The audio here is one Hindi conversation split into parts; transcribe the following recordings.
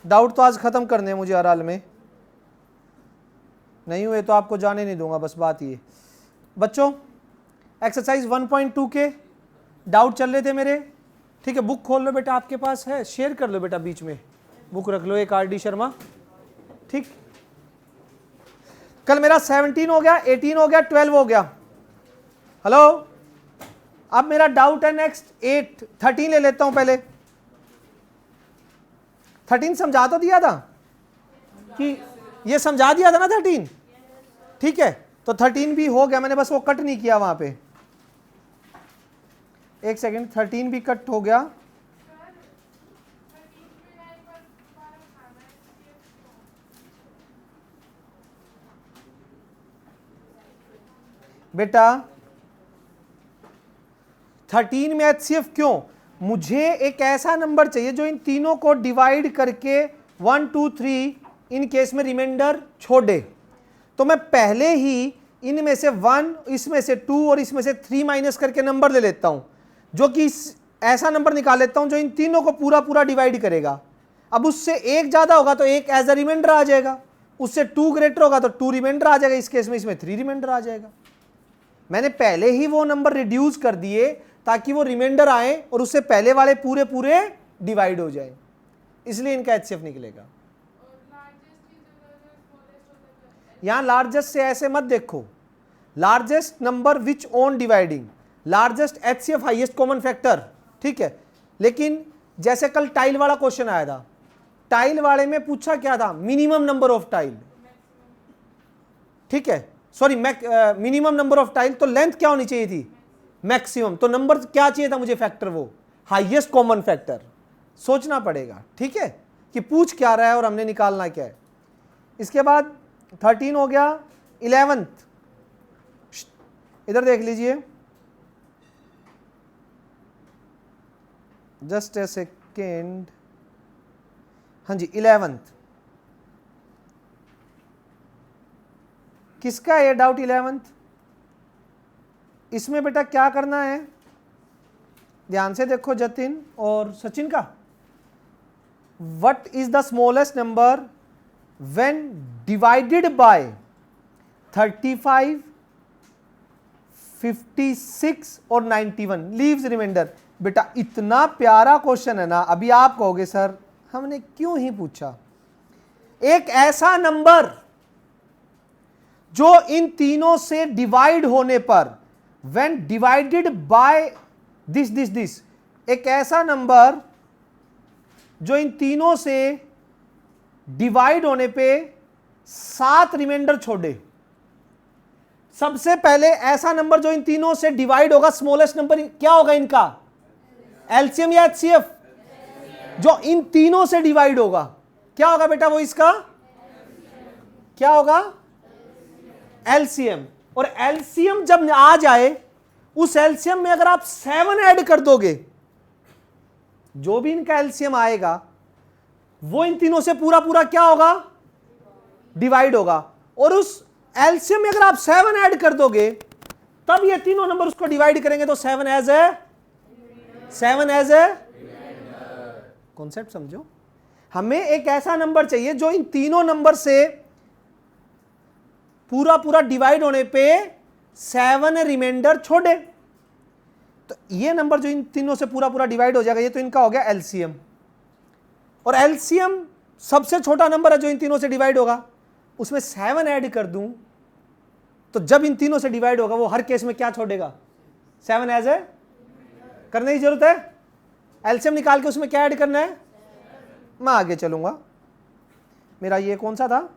डाउट तो आज खत्म करने हैं मुझे हर हाल में, नहीं हुए तो आपको जाने नहीं दूंगा, बस बात ये। बच्चों एक्सरसाइज 1.2 के डाउट चल रहे थे मेरे, ठीक है। बुक खोल लो बेटा, आपके पास है, शेयर कर लो बेटा, बीच में बुक रख लो, एक RD शर्मा, ठीक। कल मेरा 17 हो गया, 18 हो गया, 12 हो गया। हेलो, अब मेरा डाउट है नेक्स्ट 13 ले लेता हूं पहले। 13 समझा तो दिया था कि ये समझा दिया था ना 13, ठीक है। तो 13 भी हो गया, मैंने बस वो कट नहीं किया वहां पे। एक सेकंड, 13 भी कट हो गया। बेटा 13 में HCF क्यों? मुझे एक ऐसा नंबर चाहिए जो इन तीनों को डिवाइड करके 1 2 3 इन केस में रिमाइंडर छोड़े। तो मैं पहले ही इनमें से 1, इसमें से 2 और इसमें से 3 माइनस करके नंबर ले लेता हूं, जो कि ऐसा नंबर निकाल लेता हूं जो इन तीनों को पूरा पूरा डिवाइड करेगा। अब उससे एक ज्यादा होगा तो एक एज अ रिमाइंडर आ जाएगा, उससे 2 ग्रेटर होगा तो 2 रिमाइंडर आ जाएगा, इस केस में इसमें 3 रिमाइंडर आ जाएगा। मैंने पहले ही वो नंबर रिड्यूस कर दिए ताकि वो रिमाइंडर आए और उससे पहले वाले पूरे पूरे डिवाइड हो जाए, इसलिए इनका HCF निकलेगा। यहां लार्जेस्ट से ऐसे मत देखो, largest number which on dividing, largest HCF highest common factor, ठीक है। लेकिन जैसे कल टाइल वाला क्वेश्चन आया था, टाइल वाले में पूछा क्या था? मिनिमम नंबर ऑफ टाइल, ठीक है, sorry minimum number of tile, तो लेंथ क्या होनी चाहिए थी? मैक्सिमम। तो नंबर क्या चाहिए था मुझे? फैक्टर, वो हाईएस्ट कॉमन फैक्टर। सोचना पड़ेगा, ठीक है, कि पूछ क्या रहा है और हमने निकालना क्या है। इसके बाद 13 हो गया, 11th इधर देख लीजिए, जस्ट ए सेकेंड, हाँ जी 11th किसका है डाउट? 11th इसमें बेटा क्या करना है, ध्यान से देखो जतिन और सचिन का। What is the smallest number when divided by 35, 56 और 91 लीव्स रिमाइंडर। बेटा इतना प्यारा क्वेश्चन है ना, अभी आप कहोगे सर हमने क्यों ही पूछा। एक ऐसा नंबर जो इन तीनों से डिवाइड होने पर, व्हेन डिवाइडेड बाय दिस, एक ऐसा नंबर जो इन तीनों से डिवाइड होने पे 7 रिमाइंडर छोड़े। सबसे पहले ऐसा नंबर जो इन तीनों से डिवाइड होगा, स्मॉलेस्ट नंबर क्या होगा इनका? LCM या HCF? जो इन तीनों से डिवाइड होगा क्या होगा बेटा? वो इसका क्या होगा? LCM। और LCM जब आ जाए, उस LCM में अगर आप 7 ऐड कर दोगे, जो भी इनका LCM आएगा वो इन तीनों से पूरा पूरा क्या होगा? डिवाइड होगा। और उस LCM में अगर आप 7 ऐड कर दोगे, तब ये तीनों नंबर उसको डिवाइड करेंगे, तो 7 एज ए कॉन्सेप्ट समझो। हमें एक ऐसा नंबर चाहिए जो इन तीनों नंबर से पूरा पूरा डिवाइड होने पे 7 रिमाइंडर छोड़े। तो ये नंबर जो इन तीनों से पूरा पूरा डिवाइड हो जाएगा, ये तो इनका हो गया LCM। और LCM सबसे छोटा नंबर है जो इन तीनों से डिवाइड होगा, उसमें 7 ऐड कर दूं तो जब इन तीनों से डिवाइड होगा वो हर केस में क्या छोड़ेगा? 7 एज ए करने की जरूरत है। LCM निकाल के उसमें क्या ऐड करना है? मैं आगे चलूंगा। मेरा ये कौन सा था?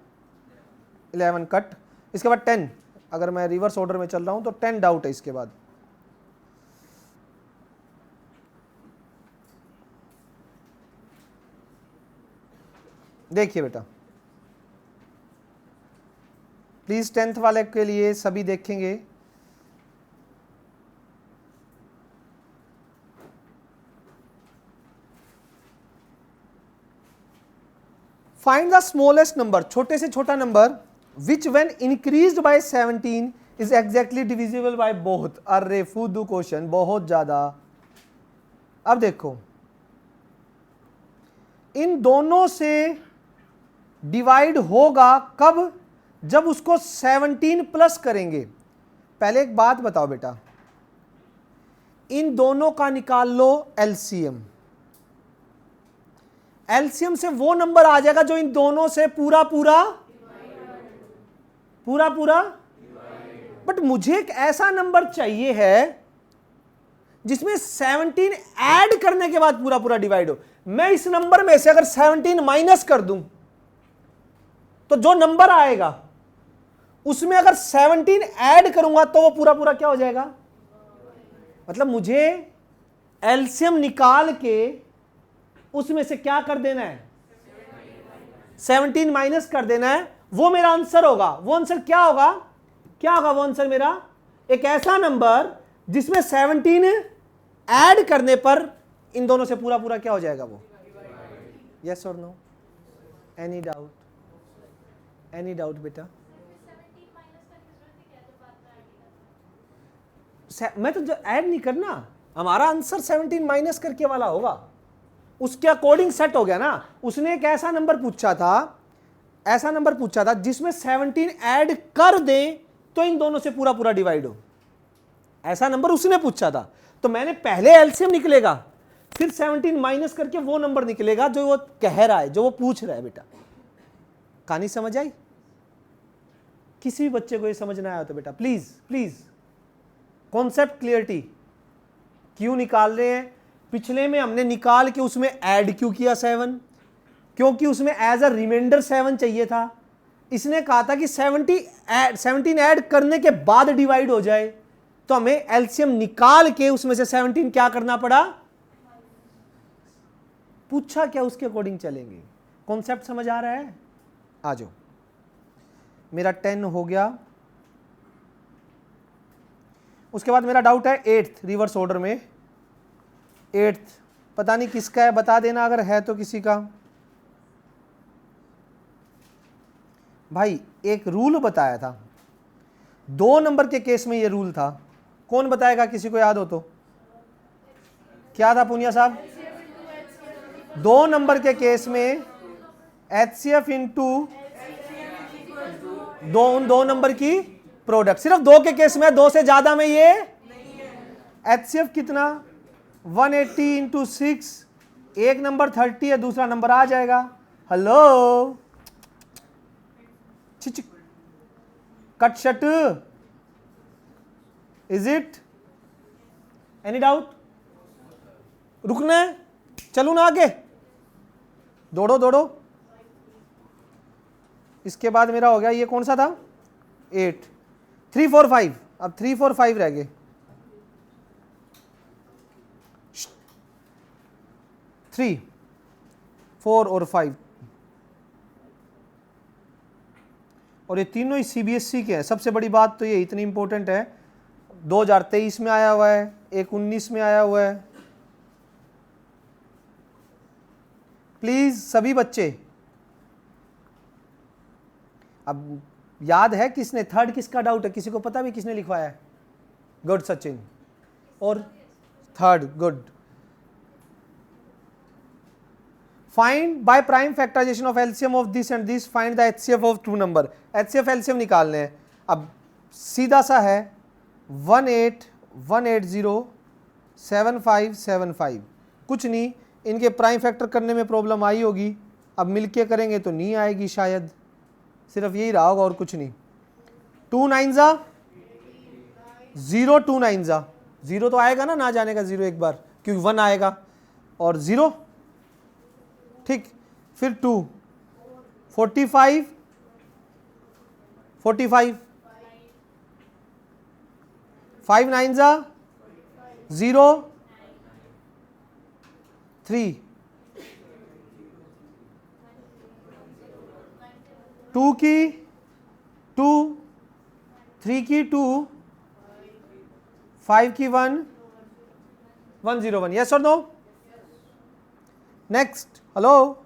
11 कट। इसके बाद 10, अगर मैं रिवर्स ऑर्डर में चल रहा हूं तो 10 डाउट है इसके बाद। देखिए बेटा प्लीज 10th वाले के लिए सभी देखेंगे। फाइंड द स्मॉलेस्ट नंबर, छोटे से छोटा number which when increased by 17 is exactly divisible by both. अरे फुदू क्वेश्चन बहुत ज्यादा। अब देखो इन दोनों से डिवाइड होगा कब? जब उसको 17 प्लस करेंगे। पहले एक बात बताओ बेटा, इन दोनों का निकाल लो एलसीएम। एलसीएम से वो नंबर आ जाएगा जो इन दोनों से पूरा पूरा बट मुझे एक ऐसा नंबर चाहिए है जिसमें 17 ऐड करने के बाद पूरा पूरा डिवाइड हो। मैं इस नंबर में से अगर 17 माइनस कर दूं तो जो नंबर आएगा उसमें अगर 17 ऐड करूंगा तो वो पूरा पूरा क्या हो जाएगा? मतलब मुझे एलसीएम निकाल के उसमें से क्या कर देना है? 17 माइनस कर देना है। वो मेरा आंसर होगा। वो आंसर क्या होगा? वो आंसर मेरा एक ऐसा नंबर जिसमें 17 ऐड करने पर इन दोनों से पूरा पूरा क्या हो जाएगा? वो यस और नो? एनी डाउट बेटा? मैं तो ऐड नहीं करना, हमारा आंसर 17 माइनस करके वाला होगा। उसके अकॉर्डिंग सेट हो गया ना। उसने एक ऐसा नंबर पूछा था जिसमें 17 ऐड कर दें तो इन दोनों से पूरा पूरा डिवाइड हो। ऐसा नंबर उसने पूछा था, तो मैंने पहले एलसीएम निकलेगा, फिर 17 माइनस करके वो नंबर निकलेगा जो वो कह रहा है, जो वो पूछ रहा है। बेटा कहानी समझ आई? किसी भी बच्चे को ये समझ ना आया तो बेटा प्लीज कॉन्सेप्ट क्लियरिटी। क्यों निकाल रहे हैं? पिछले में हमने निकाल के उसमें ऐड क्यों किया 7? क्योंकि उसमें एज अ रिमाइंडर 7 चाहिए था। इसने कहा था कि 17 ऐड करने के बाद डिवाइड हो जाए, तो हमें एलसीएम निकाल के उसमें से 17 क्या करना पड़ा? पूछा क्या, उसके अकॉर्डिंग चलेंगे। कॉन्सेप्ट समझ आ रहा है? आ जाओ। मेरा 10 हो गया। उसके बाद मेरा डाउट है 8th रिवर्स ऑर्डर में। 8th पता नहीं किसका है, बता देना अगर है तो किसी का। भाई एक रूल बताया था, 2 नंबर के केस में ये रूल था। कौन बताएगा? किसी को याद हो तो? क्या था पुनिया साहब? 2 नंबर के केस में HCF इंटू दो नंबर की प्रोडक्ट। सिर्फ 2 के केस में, 2 से ज्यादा में ये HCF कितना? 180 इंटू 6। एक नंबर 30 है, दूसरा नंबर आ जाएगा। हेलो चिच कट शट, इज इट? Any doubt? रुकना है? चलू ना आगे? दौड़ो। इसके बाद मेरा हो गया, ये कौन सा था? 8, 3, 4, 5। अब 3, 4, 5 रह गए। 3, 4 और 5, और ये तीनों ही सीबीएसई के हैं। सबसे बड़ी बात तो ये इतनी इंपॉर्टेंट है, 2023 में आया हुआ है, एक 19 में आया हुआ है। प्लीज सभी बच्चे, अब याद है किसने? 3rd किसका डाउट है? किसी को पता भी किसने लिखवाया है? गुड सचिन। और 3rd good. Find by prime factorisation of LCM of this and this, find the HCF of 2 number. HCF LCM निकालने हैं। अब सीधा सा है 181807575। कुछ नहीं, इनके प्राइम फैक्टर करने में प्रॉब्लम आई होगी, अब मिलके करेंगे तो नहीं आएगी शायद, सिर्फ यही रहा होगा और कुछ नहीं। 2 9 0, 2 9 0 तो आएगा ना जाने का 0 एक बार, क्योंकि 1 आएगा और 0, ठीक। फिर 2 45 45, 5 9 0, 3, 2 की 2, 3 की 2, 5 की 1, 101। यस और नो? नेक्स्ट, हेलो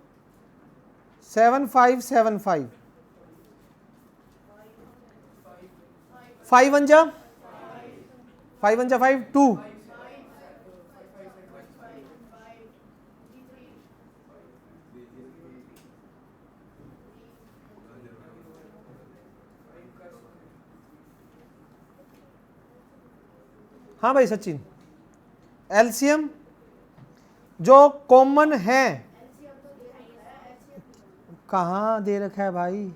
7575, 5 1 जा 5 1 जा 5, 2, 5 हाँ भाई सचिन, एलसीएम जो कॉमन है, कहाँ दे रखा है भाई,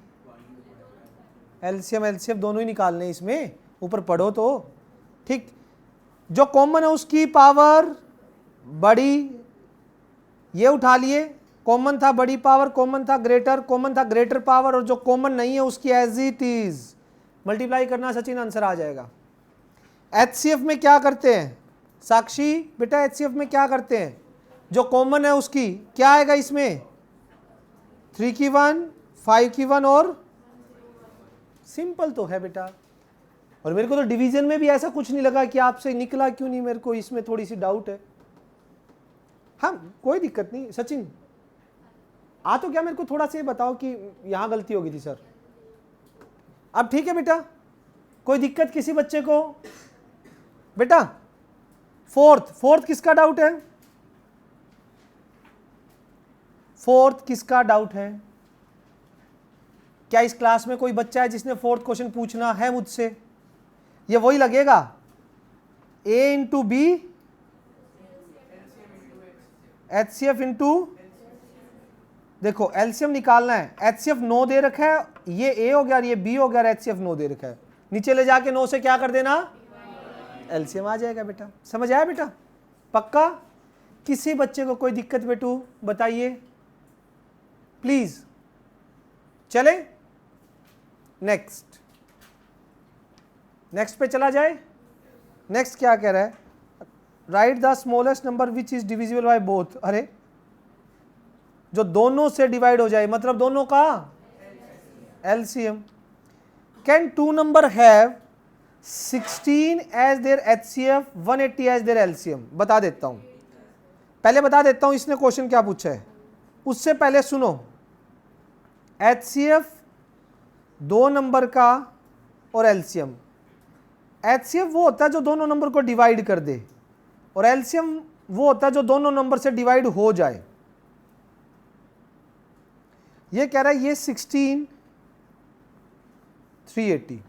एलसीएम एलसीएम दोनों ही निकालने इसमें, ऊपर पढ़ो तो ठीक। जो कॉमन है उसकी पावर बड़ी, ये उठा लिए, कॉमन था बड़ी पावर, कॉमन था ग्रेटर पावर, और जो कॉमन नहीं है उसकी एज इट इज मल्टीप्लाई करना सचिन, आंसर आ जाएगा। एचसीएफ में क्या करते हैं साक्षी बेटा, एचसीएफ में क्या करते हैं, जो कॉमन है उसकी क्या आएगा इसमें, 3 की 1, 5 की 1 और सिंपल तो है बेटा। और मेरे को तो डिवीजन में भी ऐसा कुछ नहीं लगा कि आपसे निकला क्यों नहीं, मेरे को इसमें थोड़ी सी डाउट है। हाँ कोई दिक्कत नहीं सचिन, आ तो क्या, मेरे को थोड़ा सा बताओ कि यहां गलती होगी थी सर। अब ठीक है बेटा, कोई दिक्कत किसी बच्चे को बेटा। फोर्थ किसका डाउट है, फोर्थ किसका डाउट है, क्या इस क्लास में कोई बच्चा है जिसने फोर्थ क्वेश्चन पूछना है मुझसे, ये वही लगेगा a into B HCF into, देखो एलसीएम निकालना है, एचसीएफ 9 दे रखा है, ये ए हो गया और ये बी हो गया, एचसीएफ 9 दे रखा है, नीचे ले जाके 9 से क्या कर देना, एलसीएम आ जाएगा बेटा। समझ आया बेटा, पक्का। किसी बच्चे को कोई दिक्कत बेटू बताइए प्लीज। चले नेक्स्ट पे चला जाए। नेक्स्ट क्या कह रहा है, right the smallest number which is divisible by both. अरे जो दोनों से डिवाइड हो जाए, मतलब दोनों का LCM. Can two number have 16 as their HCF, 180 as their LCM. बता देता हूं, पहले बता देता हूं इसने क्वेश्चन क्या पूछा है, उससे पहले सुनो। एचसीएफ 2 नंबर का और एलसीएम, एचसीएफ वो होता है जो दोनों नंबर को डिवाइड कर दे, और एलसीएम वो होता है जो दोनों नंबर से डिवाइड हो जाए। ये कह रहा है ये 16 380।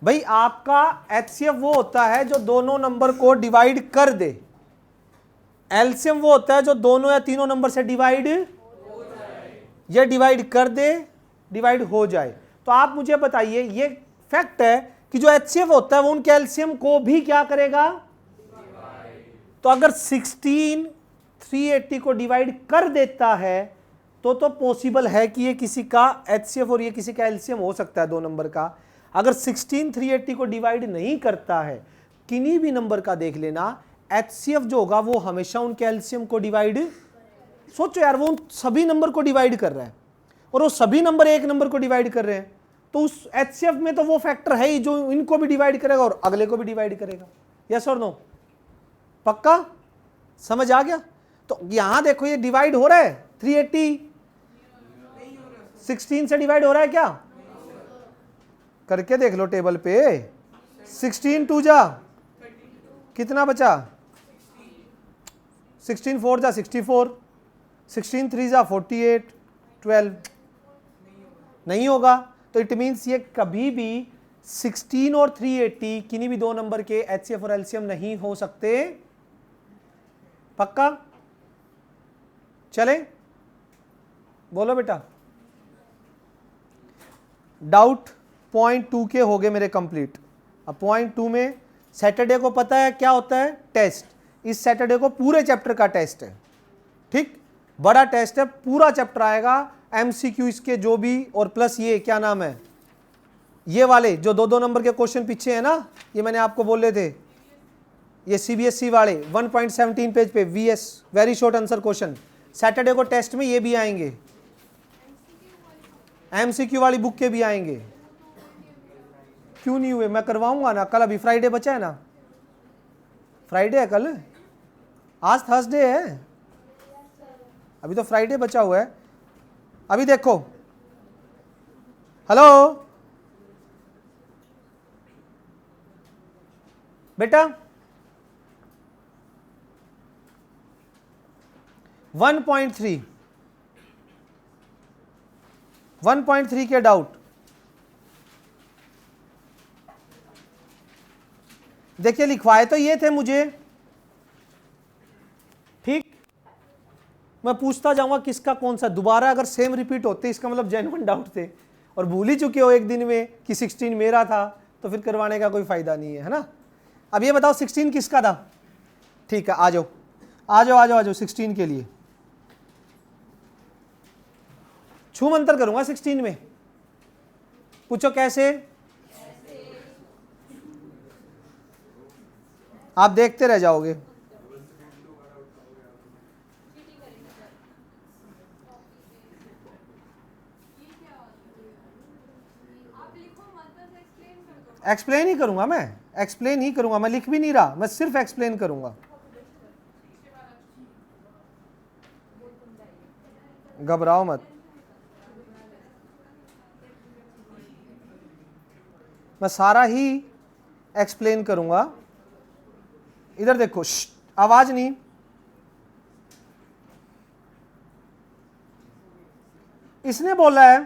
भाई आपका एचसीएफ वो होता है जो दोनों नंबर को डिवाइड कर दे, एलसीएम वो होता है जो दोनों या तीनों नंबर से डिवाइड हो जाए, या डिवाइड कर दे, डिवाइड हो जाए। तो आप मुझे बताइए, ये फैक्ट है कि जो एचसीएफ होता है वो उनके एलसीएम को भी क्या करेगा, तो अगर 16 380 को डिवाइड कर देता है तो पॉसिबल है कि ये किसी का एचसीएफ और ये किसी का एलसीएम हो सकता है 2 नंबर का। अगर 16 380 को डिवाइड नहीं करता है, किन्हीं भी नंबर का देख लेना, एचसीएफ जो होगा वो हमेशा उनके एलसीएम को डिवाइड, सोचो यार वो उन सभी नंबर को डिवाइड कर रहा है और वो सभी नंबर एक नंबर को डिवाइड कर रहे हैं, तो उस एचसीएफ में तो वो फैक्टर है ही जो इनको भी डिवाइड करेगा और अगले को भी डिवाइड करेगा। यस और नो, पक्का समझ आ गया। तो यहां देखो ये डिवाइड हो रहा है, 380 16 से डिवाइड हो रहा है क्या, करके देख लो टेबल पे। 16 2 जा कितना बचा, 16 4 जा 64, 16 3 जा 48, 12 नहीं होगा। तो इट मीन्स ये कभी भी 16 और 380 किन्हीं भी 2 नंबर के एचसीएफ और एलसीएम नहीं हो सकते, पक्का। चले बोलो बेटा। डाउट पॉइंट 2 के हो गए मेरे कंप्लीट। अब पॉइंट 2 में सैटरडे को पता है क्या होता है, टेस्ट। इस सैटरडे को पूरे चैप्टर का टेस्ट है, ठीक, बड़ा टेस्ट है, पूरा चैप्टर आएगा, एमसीक्यू इसके जो भी, और प्लस ये क्या नाम है, ये वाले जो 2-2 नंबर के क्वेश्चन पीछे है ना, ये मैंने आपको बोले थे, ये सीबीएसई वाले 1.17 पेज पे VS very short answer question, Saturday को टेस्ट में ये भी आएंगे, एमसीक्यू वाली बुक के भी आएंगे। क्यों नहीं हुए, मैं करवाऊंगा ना कल, अभी फ्राइडे बचा है ना, फ्राइडे है कल, आज थर्सडे है, अभी तो फ्राइडे बचा हुआ है। अभी देखो, हेलो बेटा, 1.3 के डाउट, देखिए लिखवाए तो ये थे मुझे, ठीक, मैं पूछता जाऊंगा किसका कौन सा, दोबारा अगर सेम रिपीट होते इसका मतलब जेन्युइन डाउट थे, और भूल ही चुके हो एक दिन में कि 16 मेरा था, तो फिर करवाने का कोई फायदा नहीं है ना। अब ये बताओ 16 किसका था? ठीक है, आ जाओ आ जाओ आ जाओ आ जाओ 16 के लिए छू मंतर करूंगा 16 में। पूछो कैसे? आप देखते रह जाओगे। एक्सप्लेन ही करूंगा मैं, एक्सप्लेन ही करूंगा मैं, लिख भी नहीं रहा, मैं सिर्फ एक्सप्लेन करूंगा। घबराओ मत, मैं सारा ही एक्सप्लेन करूंगा। इधर देखो, आवाज नहीं। इसने बोला है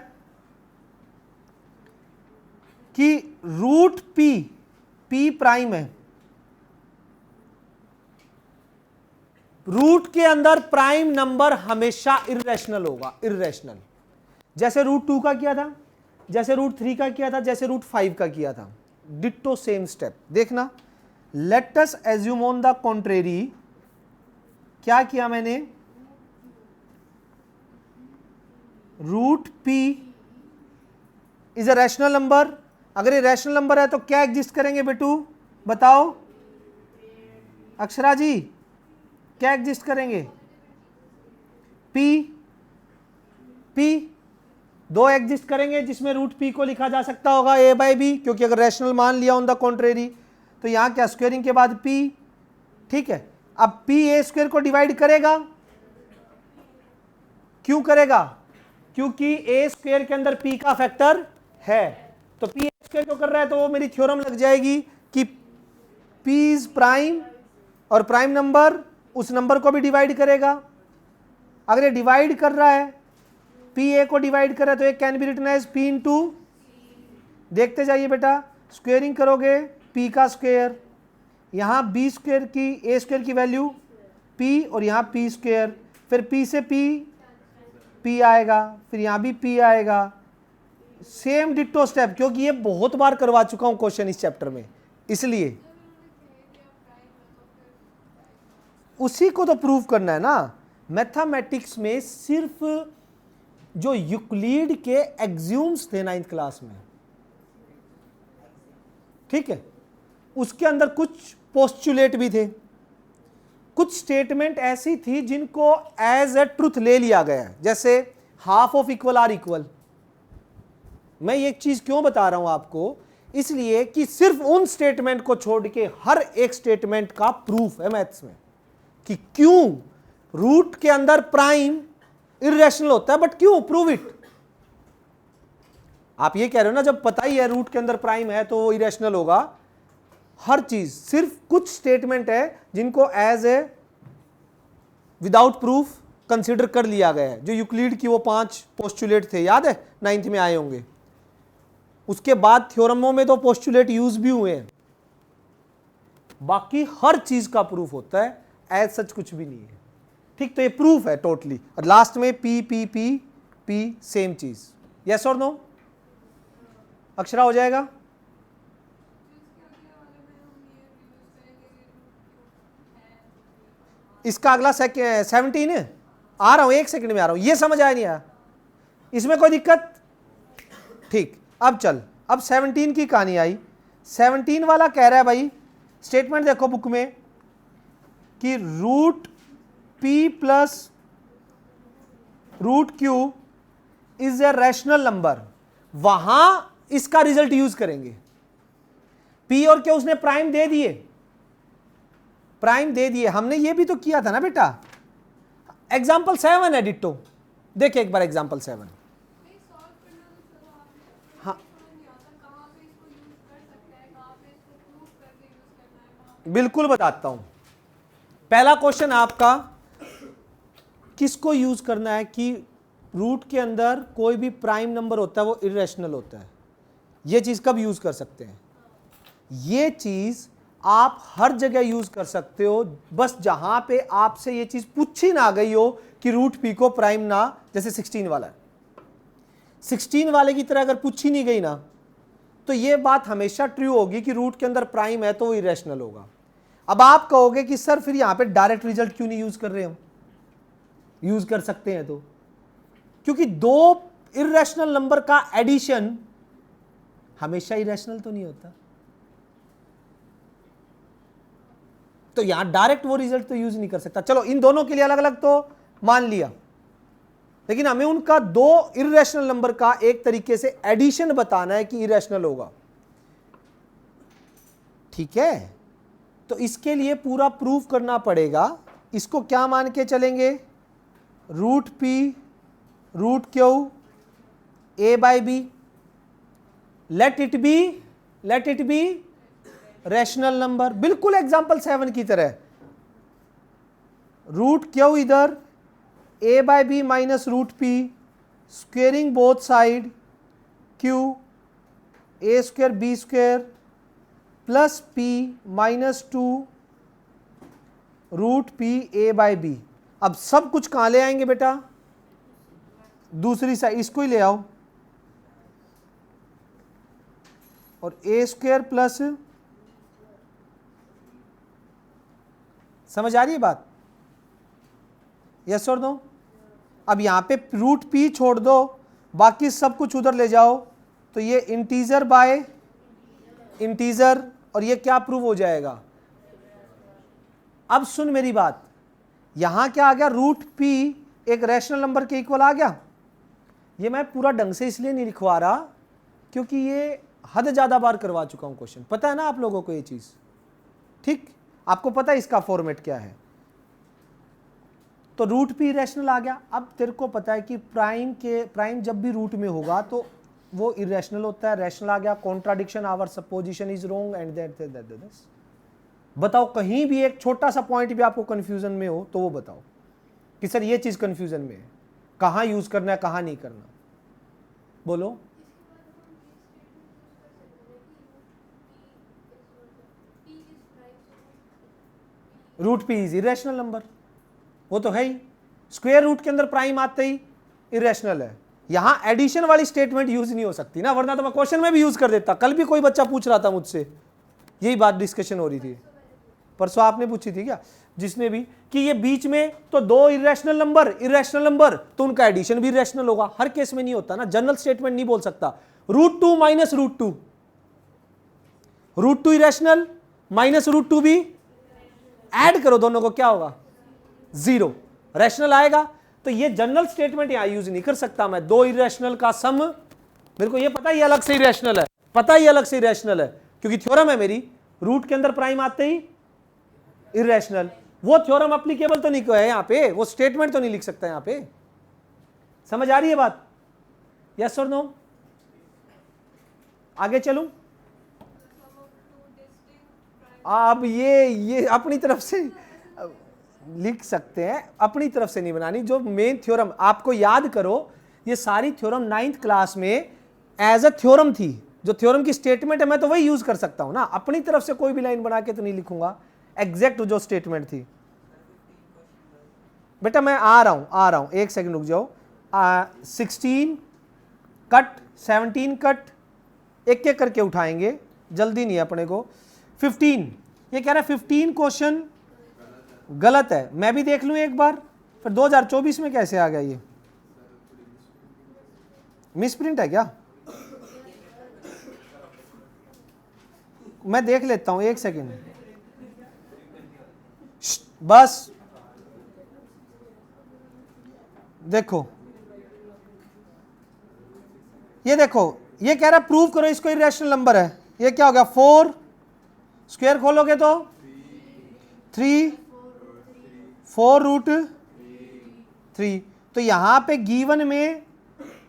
कि रूट पी प्राइम है, रूट के अंदर प्राइम नंबर हमेशा इर्रेशनल होगा, इर्रेशनल। जैसे रूट 2 का किया था, जैसे रूट 3 का किया था, जैसे रूट 5 का किया था, डिट्टो सेम स्टेप। देखना, let us assume on the contrary, क्या किया मैंने, root P is a rational number. अगर ये रैशनल नंबर है तो क्या एग्जिस्ट करेंगे बेटू, बताओ अक्षरा जी, क्या एग्जिस्ट करेंगे? पी दो एग्जिस्ट करेंगे, जिसमें रूट पी को लिखा जा सकता होगा ए बाई बी, क्योंकि अगर रैशनल मान लिया ऑन द कॉन्ट्रेरी तो यहां क्या, स्क्वेयरिंग के बाद पी, ठीक है। अब पी ए स्क्वेयर को डिवाइड करेगा, क्यों करेगा? क्योंकि ए स्क्वेयर के अंदर पी का फैक्टर है, तो पी ए स्क्वेयर को कर रहा है, तो वो मेरी थ्योरम लग जाएगी कि पी इज प्राइम, और प्राइम नंबर उस नंबर को भी डिवाइड करेगा। अगर ये डिवाइड कर रहा है, पी ए को डिवाइड कर रहा है, तो ये can be written as P into, देखते जाइए बेटा, स्क्वेयरिंग करोगे पी का स्क्वेयर, यहां बी स्क्वेयर की, ए स्क्वेयर की वैल्यू पी, और यहां पी स्क्वेयर, फिर पी से पी आएगा, फिर यहां भी पी आएगा, सेम डिट्टो स्टेप, क्योंकि ये बहुत बार करवा चुका हूं क्वेश्चन इस चैप्टर में, इसलिए उसी को तो प्रूव करना है ना। मैथमेटिक्स में सिर्फ जो यूक्लिड के एक्सियोम्स थे 9th क्लास में, ठीक है, उसके अंदर कुछ पोस्टुलेट भी थे, कुछ स्टेटमेंट ऐसी थी जिनको एज ए ट्रुथ ले लिया गया है, जैसे half of equal are equal. मैं ये चीज क्यों बता रहा हूं आपको, इसलिए कि सिर्फ उन स्टेटमेंट को छोड़ के हर एक स्टेटमेंट का प्रूफ है मैथ्स में कि क्यों रूट के अंदर प्राइम इर्रेशनल होता है, बट क्यों, प्रूव इट। आप ये कह रहे हो ना, जब पता ही है रूट के अंदर प्राइम है तो वो इरेशनल होगा, हर चीज, सिर्फ कुछ स्टेटमेंट है जिनको as a without proof consider कर लिया गया है, जो यूक्लिड की वो 5 पोस्टुलेट थे, याद है 9th में आए होंगे। उसके बाद थ्योरमों में तो पोस्टुलेट यूज भी हुए हैं, बाकी हर चीज का प्रूफ होता है, एज सच कुछ भी नहीं है, ठीक। तो ये प्रूफ है टोटली, और लास्ट में P P P P same चीज, यस और नो? अक्षरा हो जाएगा? इसका अगला 17 है, आ रहा हूं, 1 सेकंड में आ रहा हूं, ये समझ आया नहीं आया, इसमें कोई दिक्कत? ठीक, अब चल, अब 17 की कहानी आई। 17 वाला कह रहा है भाई, स्टेटमेंट देखो बुक में, कि root P plus root Q is a rational number, वहां इसका रिजल्ट यूज करेंगे। पी और क्यू उसने प्राइम दे दिए, प्राइम दे दिए, हमने ये भी तो किया था ना बेटा। एग्जाम्पल 7 है डिट्टो, देखिए एक बार एग्जाम्पल 7। हाँ बिल्कुल बताता हूं। पहला क्वेश्चन आपका, किसको यूज करना है कि रूट के अंदर कोई भी प्राइम नंबर होता है वो इरेशनल होता है, ये चीज कब यूज कर सकते हैं? ये चीज आप हर जगह यूज कर सकते हो, बस जहां पे आपसे ये चीज पूछी ना गई हो कि रूट पी को प्राइम ना, जैसे 16 वाला है, 16 वाले की तरह अगर पूछी नहीं गई ना तो ये बात हमेशा ट्रू होगी कि रूट के अंदर प्राइम है तो वो इरेशनल होगा। अब आप कहोगे कि सर फिर यहां पे डायरेक्ट रिजल्ट क्यों नहीं यूज कर रहे हम? यूज कर सकते हैं तो, क्योंकि दो इरेशनल नंबर का एडिशन हमेशा इरेशनल तो नहीं होता, तो यहां डायरेक्ट वो रिजल्ट तो यूज नहीं कर सकता। चलो इन दोनों के लिए अलग अलग तो मान लिया, लेकिन हमें उनका दो इरेशनल नंबर का एक तरीके से एडिशन बताना है कि इरेशनल होगा, ठीक है? तो इसके लिए पूरा प्रूफ करना पड़ेगा। इसको क्या मान के चलेंगे? Root p root q a by b, let it be rational number, बिल्कुल एग्जांपल 7 की तरह। रूट क्यू इधर, a by b minus root p, squaring both side, q a square b square plus p minus 2 root p a by b. अब सब कुछ कहां ले आएंगे बेटा? दूसरी साइड, इसको ही ले आओ, और ए स्क्वेयर प्लस, समझ आ रही है बात? यस और नो? अब यहां पे रूट पी छोड़ दो, बाकी सब कुछ उधर ले जाओ, तो ये इंटीजर बाय इंटीजर, और ये क्या प्रूव हो जाएगा? अब सुन मेरी बात, यहां क्या आ गया? रूट पी एक रैशनल नंबर के इक्वल आ गया। ये मैं पूरा ढंग से इसलिए नहीं लिखवा रहा क्योंकि ये हद ज्यादा बार करवा चुका हूं क्वेश्चन, पता है ना आप लोगों को ये चीज, ठीक? आपको पता है इसका फॉर्मेट क्या है। तो रूट पी रैशनल आ गया। अब तेरे को पता है कि प्राइम जब भी रूट में होगा तो वो इरेशनल होता है, रैशनल आ गया, contradiction, our supposition is wrong and that. बताओ कहीं भी एक छोटा सा पॉइंट भी आपको कंफ्यूजन में हो तो वो बताओ कि सर ये चीज कंफ्यूजन में है, कहां यूज करना है कहां नहीं करना, बोलो। Root P is irrational number, वो तो है ही, स्क्वायर रूट के अंदर प्राइम आते ही इरेशनल है। यहां एडिशन वाली स्टेटमेंट यूज नहीं हो सकती ना, वरना तो मैं क्वेश्चन में भी यूज कर देता। कल भी कोई बच्चा पूछ रहा था मुझसे, यही बात डिस्कशन हो रही थी, परसों आपने पूछी थी क्या, जिसने भी, कि ये बीच में तो दो इरेशनल नंबर तो उनका एडिशन भी इरेशनल होगा। हर केस में नहीं होता ना, जनरल स्टेटमेंट नहीं बोल सकता। Root 2 minus root two irrational minus root 2 भी, ऐड करो दोनों को, क्या होगा? 0, रैशनल आएगा। तो ये जनरल स्टेटमेंट यहां यूज नहीं कर सकता मैं। दो इरेशनल का सम, मेरे को ये पता ही अलग से इरेशनल है, पता ही अलग से इरेशनल है, क्योंकि थ्योरम है मेरी, रूट के अंदर प्राइम आते ही इरेशनल। वो थ्योरम एप्लीकेबल तो नहीं है यहां पे, वो स्टेटमेंट तो नहीं लिख सकता यहां पे। समझ आ रही है बात? यस और नो? आगे चलूं? अब ये अपनी तरफ से लिख सकते हैं, अपनी तरफ से नहीं बनानी। जो मेन थ्योरम आपको याद करो, ये सारी थ्योरम 9th क्लास में एज अ थ्योरम थी। जो थ्योरम की स्टेटमेंट है मैं तो वही यूज कर सकता हूं ना, अपनी तरफ से कोई भी लाइन बना के तो नहीं लिखूंगा, एग्जैक्ट जो स्टेटमेंट थी। बेटा मैं आ रहा हूं, एक सेकंड रुक जाओ। 16 कट, 17 कट, एक एक करके उठाएंगे, जल्दी नहीं अपने को। 15, ये कह रहा है 15 क्वेश्चन गलत है। मैं भी देख लूं एक बार, फिर 2024 में कैसे आ गया? ये मिसप्रिंट है क्या? मैं देख लेता हूं, एक सेकंड बस। देखो ये देखो, ये कह रहा है प्रूव करो इसको इरेशनल नंबर है। ये क्या हो गया? 4 स्क्वायर खोलोगे तो 3, 4 रूट 3। तो यहां पे गिवन में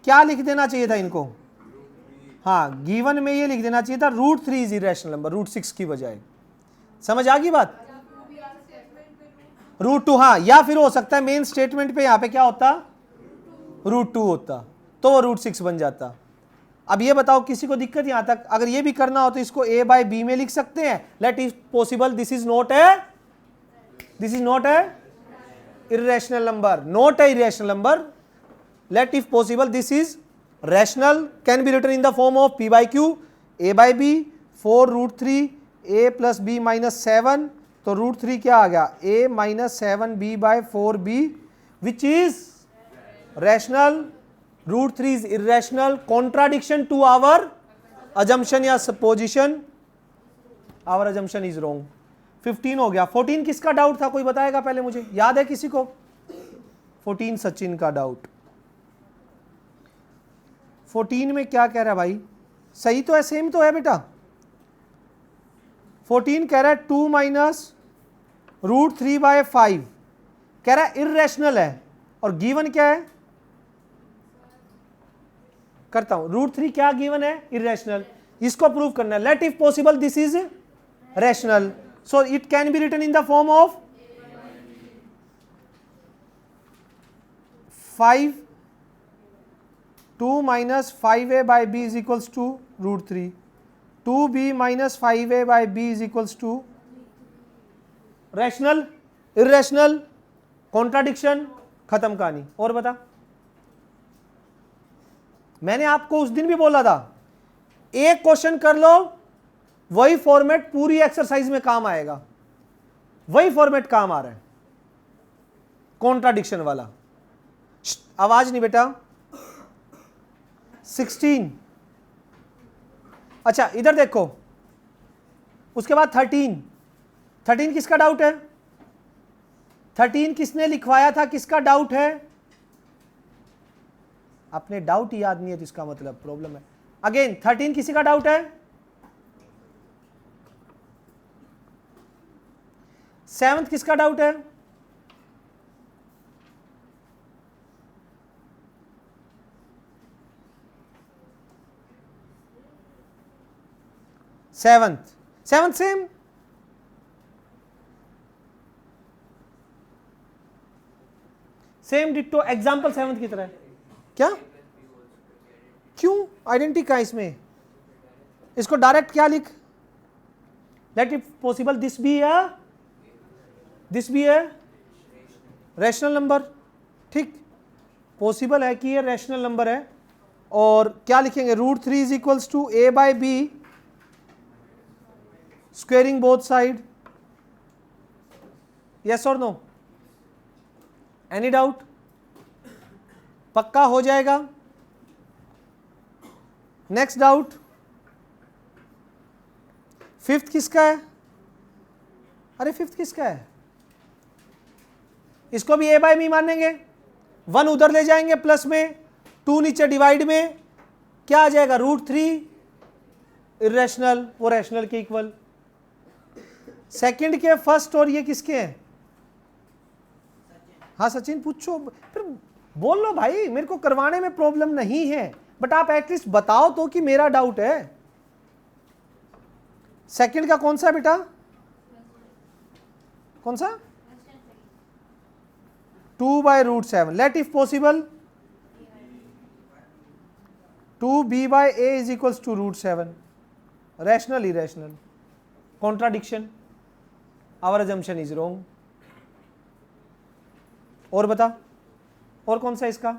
क्या लिख देना चाहिए था इनको? हाँ, गिवन में ये लिख देना चाहिए था root 3 is irrational number, root 6 की बजाय। समझ आ गई बात? रूट 2, हाँ, या फिर हो सकता है मेन स्टेटमेंट पे यहां पे क्या होता? रूट 2 होता, तो वो रूट 6 बन जाता। अब ये बताओ किसी को दिक्कत यहां तक? अगर ये भी करना हो तो इसको a बाय b में लिख सकते हैं. Let if possible this is not a irrational number, not a irrational number. Let if possible this is rational, can be written in the form of p by q, a by b, 4 root 3 a plus b minus 7. तो रूट 3 क्या आ गया? a minus 7b by 4b, which is rational. Root 3 is irrational. Contradiction to our assumption या supposition. Our assumption is wrong. 15 हो गया. 14 किसका डाउट था? कोई बताएगा पहले मुझे? याद है किसी को? 14 सचिन का डाउट. 14 में क्या कह रहा है भाई? सही तो है, सेम तो है बेटा. 14 कह रहा है 2 माइनस रूट 3 बाय 5, कह रहा है इर्रेशनल है. और गिवन क्या है? करता हूं. रूट 3 क्या गिवन है? इर्रेशनल. इसको प्रूव करना है. Let if possible this is rational. So it can be written in the form of 5, 2 minus 5a by b is equals to root 3. 2b minus 5a by b is equals to rational, irrational, contradiction. खत्म कहानी. और बता. मैंने आपको उस दिन भी बोला था एक क्वेश्चन कर लो, वही फॉर्मेट पूरी एक्सरसाइज में काम आएगा. वही फॉर्मेट काम आ रहा है, कॉन्ट्राडिक्शन वाला. आवाज नहीं बेटा. 16. अच्छा इधर देखो. उसके बाद 13 किसका डाउट है? 13 किसने लिखवाया था? किसका डाउट है? अपने डाउट ही याद नहीं है तो इसका मतलब प्रॉब्लम है. अगेन 13 किसी का डाउट है? 7th किसका डाउट है? Seventh same. Same ditto. Example 7th की तरह. क्या? क्यों आइडेंटिटी का इसमें? इसको डायरेक्ट क्या लिख? लेट इफ पॉसिबल दिस भी है रैशनल नंबर. ठीक, पॉसिबल है कि ये रैशनल नंबर है. और क्या लिखेंगे? Root 3 is equals to a by b squaring both side. Yes और नो? Any doubt? पक्का हो जाएगा. Next doubt. 5th किसका है? अरे 5th किसका है? इसको भी a बाय b मानेंगे. 1 उधर ले जाएंगे प्लस में, 2 नीचे डिवाइड में. क्या आ जाएगा? रूट 3 इर्रेशनल, वो रैशनल के इक्वल. सेकंड के फर्स्ट और ये किसके हैं? हाँ सचिन पूछो, फिर बोल लो भाई. मेरे को करवाने में प्रॉब्लम नहीं है, बट आप एटलीस्ट बताओ तो कि मेरा डाउट है. सेकंड का कौन सा बेटा? कौन सा? 2 by root 7. Let if possible 2b by a is equals to root 7. Rational, irrational. Contradiction. Our assumption is wrong. और बता. और कौन सा इसका?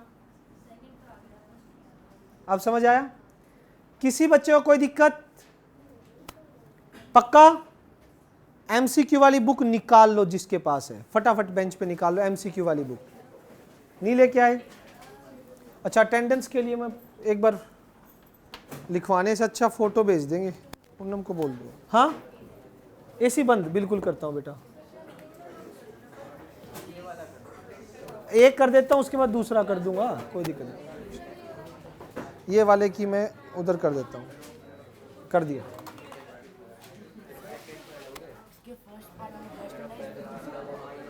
अब समझ आया? किसी बच्चे को कोई दिक्कत? पक्का? एमसीक्यू वाली बुक निकाल लो जिसके पास है, फटाफट बेंच पे निकाल लो एमसीक्यू वाली बुक. नहीं लेके आए? अच्छा अटेंडेंस के लिए मैं एक बार लिखवाने से अच्छा फोटो भेज देंगे. पूनम को बोल दो. हाँ एसी बंद बिल्कुल करता हूँ बेटा. एक कर देता हूँ, उसके बाद दूसरा कर दूंगा, कोई दिक्कत नहीं. ये वाले की मैं उधर कर देता हूँ. कर दिया.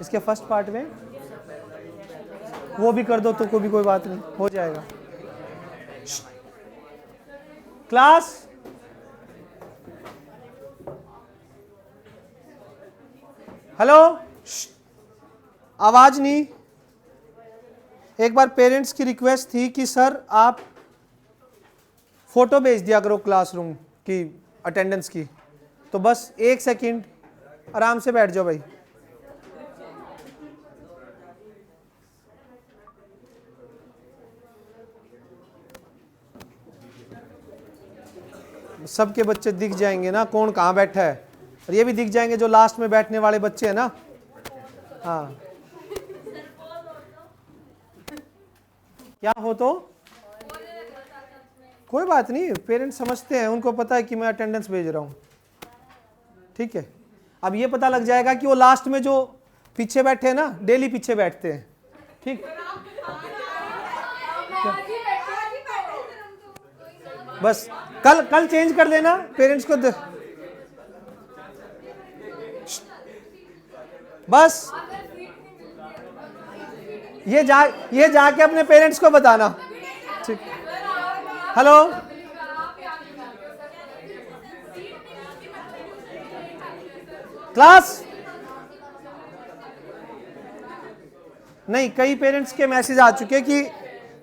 इसके फर्स्ट पार्ट में वो भी कर दो तो कोई बात नहीं, हो जाएगा. क्लास हेलो, आवाज नहीं. एक बार पेरेंट्स की रिक्वेस्ट थी कि सर आप फोटो भेज दिया करो क्लासरूम की अटेंडेंस की। तो बस 1 सेकंड आराम से बैठ जाओ भाई। सबके बच्चे दिख जाएंगे ना कौन कहाँ बैठा है, और ये भी दिख जाएंगे जो लास्ट में बैठने वाले बच्चे हैं ना। हाँ क्या हो तो कोई बात नहीं, पेरेंट्स समझते हैं, उनको पता है कि मैं अटेंडेंस भेज रहा हूँ, ठीक है। अब ये पता लग जाएगा कि वो लास्ट में जो पीछे बैठे हैं ना डेली पीछे बैठते हैं, ठीक। बस कल चेंज कर देना पेरेंट्स को बस ये जाके अपने पेरेंट्स को बताना, ठीक। हेलो क्लास, नहीं कई पेरेंट्स के मैसेज आ चुके कि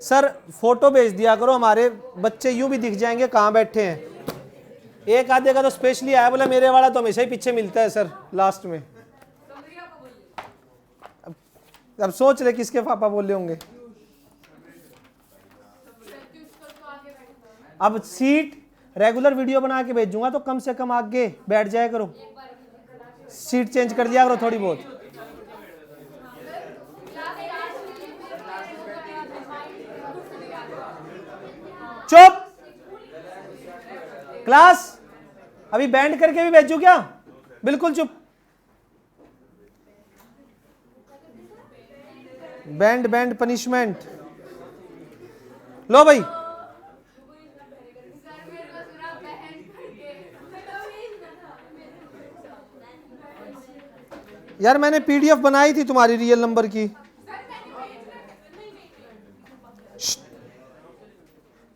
सर फोटो भेज दिया करो, हमारे बच्चे यूं भी दिख जाएंगे कहाँ बैठे हैं। एक आधे का तो स्पेशली आया, बोला मेरे वाला तो हमेशा ही पीछे मिलता है सर लास्ट में। अब सोच ले किसके पापा बोले होंगे। अब सीट रेगुलर वीडियो बना के भेजूंगा तो कम से कम आगे बैठ जाया करो, सीट चेंज कर दिया करो थोड़ी बहुत। चुप क्लास, अभी बैंड करके भी भेजू क्या? बिल्कुल चुप। बैंड पनिशमेंट लो भाई। यार मैंने पीडीएफ बनाई थी तुम्हारी रियल नंबर की।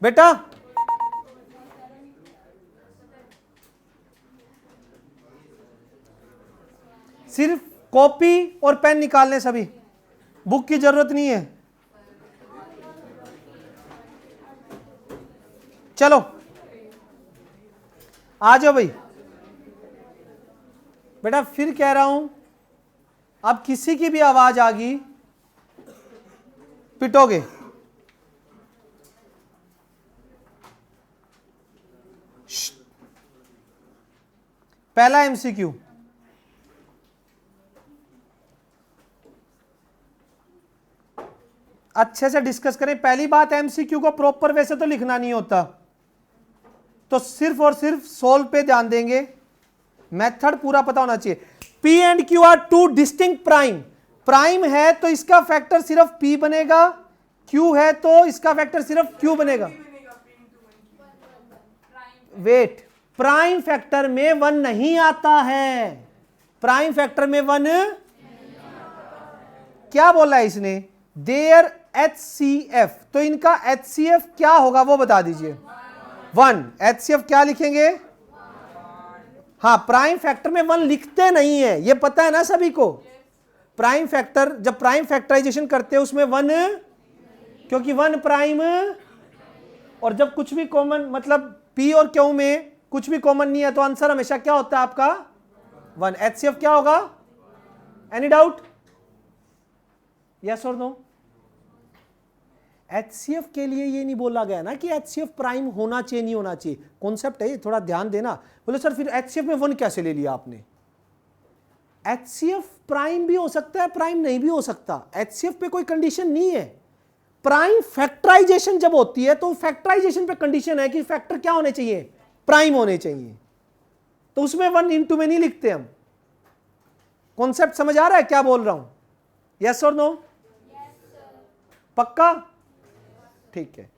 बेटा सिर्फ कॉपी और पेन निकालने, सभी बुक की जरूरत नहीं है। चलो आ जाओ भाई। बेटा फिर कह रहा हूं, अब किसी की भी आवाज आ गई पिटोगे। पहला एमसीक्यू, अच्छे से डिस्कस करें। पहली बात, एमसीक्यू को प्रॉपर वैसे तो लिखना नहीं होता, तो सिर्फ और सिर्फ सोल्व पे ध्यान देंगे, मेथड पूरा पता होना चाहिए। P and Q are two distinct prime. Prime है तो इसका फैक्टर सिर्फ P बनेगा, Q है तो इसका फैक्टर सिर्फ Q बनेगा। वेट, प्राइम फैक्टर में 1 नहीं आता है, प्राइम फैक्टर में 1 क्या बोला है इसने? देयर HCF, तो इनका HCF क्या होगा वो बता दीजिए। 1। HCF क्या लिखेंगे? हाँ, प्राइम फैक्टर में 1 लिखते नहीं है, ये पता है ना सभी को। प्राइम फैक्टर जब प्राइम फैक्टराइजेशन करते हैं उसमें 1, क्योंकि 1 प्राइम, और जब कुछ भी कॉमन मतलब P और Q में कुछ भी कॉमन नहीं है तो आंसर हमेशा क्या होता है आपका? 1। HCF क्या होगा? Any doubt? यस और नो? HCF के लिए ये नहीं बोला गया ना कि HCF प्राइम होना चाहिए नहीं होना चाहिए, कॉन्सेप्ट है, थोड़ा ध्यान देना। बोले सर फिर HCF में 1 कैसे ले लिया आपने? HCF प्राइम भी हो सकता है, प्राइम नहीं भी हो सकता, HCF पे कोई कंडीशन नहीं है। प्राइम फैक्टराइजेशन जब होती है तो फैक्टराइजेशन पे कंडीशन है कि फैक्टर क्या होने चाहिए? प्राइम होने चाहिए, तो उसमें 1 इंटू में नहीं लिखते हम। कॉन्सेप्ट समझ आ रहा है क्या बोल रहा हूं? यस और नो? पक्का? ठीक है,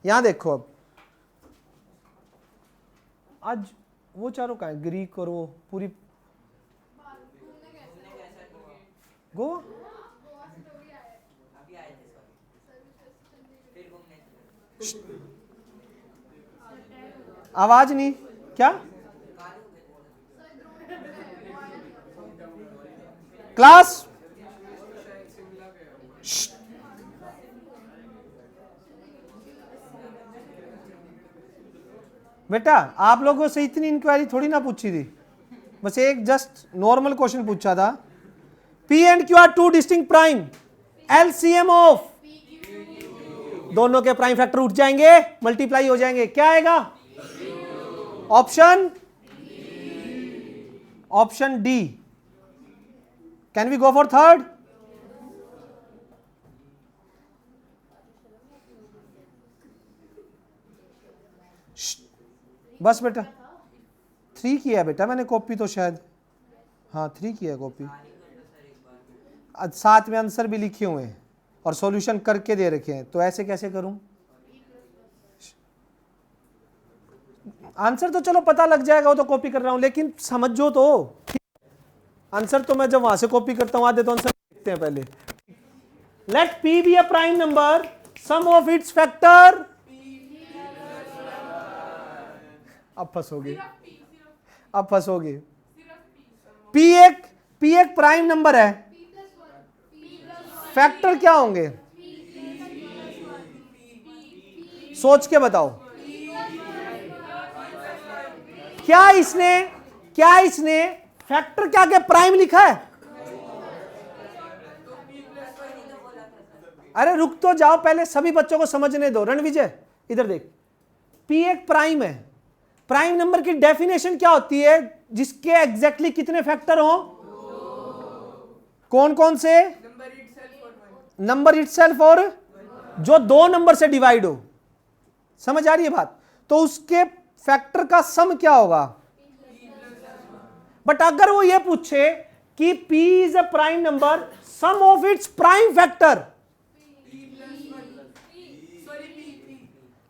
यहां देखो। अब आज वो चारों का है, ग्रीक और वो पूरी गोवा। आवाज नहीं क्या? क्लास बेटा आप लोगों से इतनी इंक्वायरी थोड़ी ना पूछी थी, बस एक जस्ट नॉर्मल क्वेश्चन पूछा था। P and Q are two distinct prime, LCM of दोनों के प्राइम फैक्टर उठ जाएंगे, मल्टीप्लाई हो जाएंगे, क्या आएगा? Option D. Can we go for third? बस बेटा 3 किया है बेटा मैंने कॉपी, तो शायद हाँ 3 किया है कॉपी, साथ में आंसर भी लिखे हुए हैं और सॉल्यूशन करके दे रखे हैं, तो ऐसे कैसे करूं? आंसर तो चलो पता लग जाएगा, वो तो कॉपी कर रहा हूं, लेकिन समझो तो। आंसर तो मैं जब वहां से कॉपी करता हूं आधे तो आंसर देखते हैं पहले। Let P be a prime number, sum of its factor, अब फंसोगे, अब फंसोगे। P एक प्राइम नंबर है, फैक्टर क्या होंगे? सोच के बताओ। क्या इसने फैक्टर क्या के प्राइम लिखा है? अरे रुक तो जाओ, पहले सभी बच्चों को समझने दो। रणविजय इधर देख, P एक प्राइम है, प्राइम नंबर की डेफिनेशन क्या होती है? जिसके एग्जैक्टली कितने फैक्टर हो? कौन कौन से? नंबर इटसेल्फ और जो दो नंबर से डिवाइड हो। समझ आ रही है बात? तो उसके फैक्टर का सम क्या होगा? बट अगर वो ये पूछे कि P is a prime number, sum of its prime factor,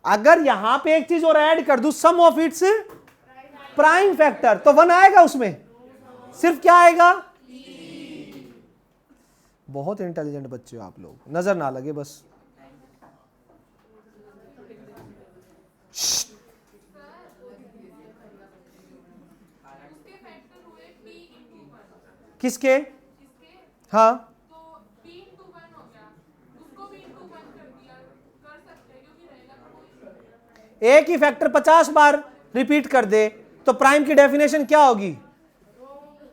अगर यहां पे एक चीज और ऐड कर दूं, sum of its prime factor, तो 1 आएगा उसमें। सिर्फ क्या आएगा? बहुत इंटेलिजेंट बच्चे हो आप लोग, नजर ना लगे बस। किसके? हाँ, एक ही फैक्टर 50 बार रिपीट कर दे तो प्राइम की डेफिनेशन क्या होगी?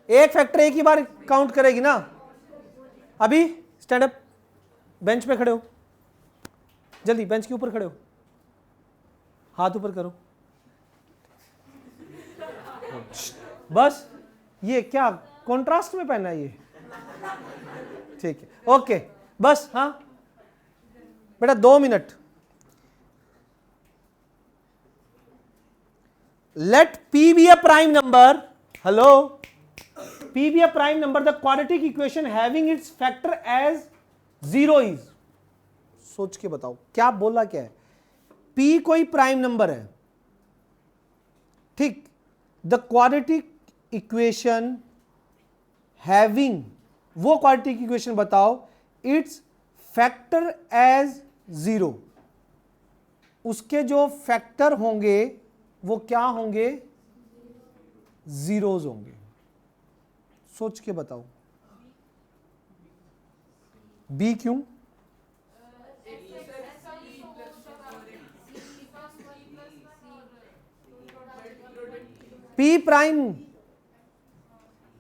एक फैक्टर एक ही बार काउंट करेगी ना। अभी स्टैंड अप, बेंच पे खड़े हो, जल्दी बेंच के ऊपर खड़े हो, हाथ ऊपर करो। बस ये क्या कॉन्ट्रास्ट में पहना है ये? ठीक है, ओके, बस। हाँ बेटा 2 minute. Let P be a prime number. Hello, P be a prime number. The quadratic equation having its factor as 0 is. सोच के बताओ क्या बोला, क्या है? P कोई प्राइम नंबर है, ठीक? The quadratic equation having, वो quadratic equation बताओ, its factor as 0, उसके जो फैक्टर होंगे वो क्या होंगे? जीरोज होंगे। सोच के बताओ। बी क्यों?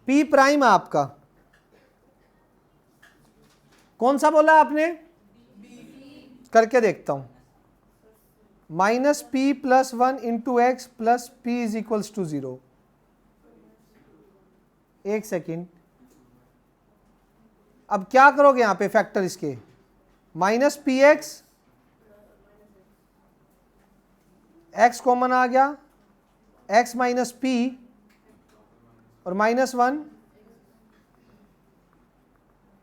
P प्राइम आपका कौन सा बोला आपने? करके देखता हूं। -P + 1 × x + P = 0। एक सेकेंड, अब क्या करोगे यहां पे फैक्टर इसके? -px, x कॉमन आ गया, x - p और -1,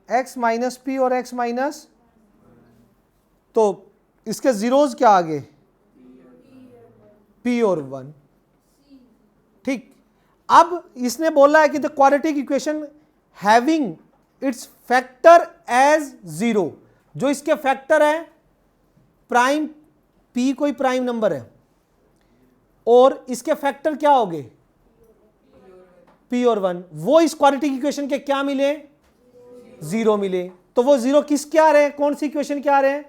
x - p और x माइनस, तो इसके जीरोज क्या आ गए? P और 1। ठीक, अब इसने बोला है कि the quadratic equation having its factor as 0, जो इसके फैक्टर है प्राइम, P कोई प्राइम नंबर है और इसके फैक्टर क्या हो गए? P और 1। वो इस क्वाड्रेटिक इक्वेशन के क्या मिले? 0 मिले। तो वो 0 किसके आ रहे हैं? कौन सी इक्वेशन के आ रहे हैं?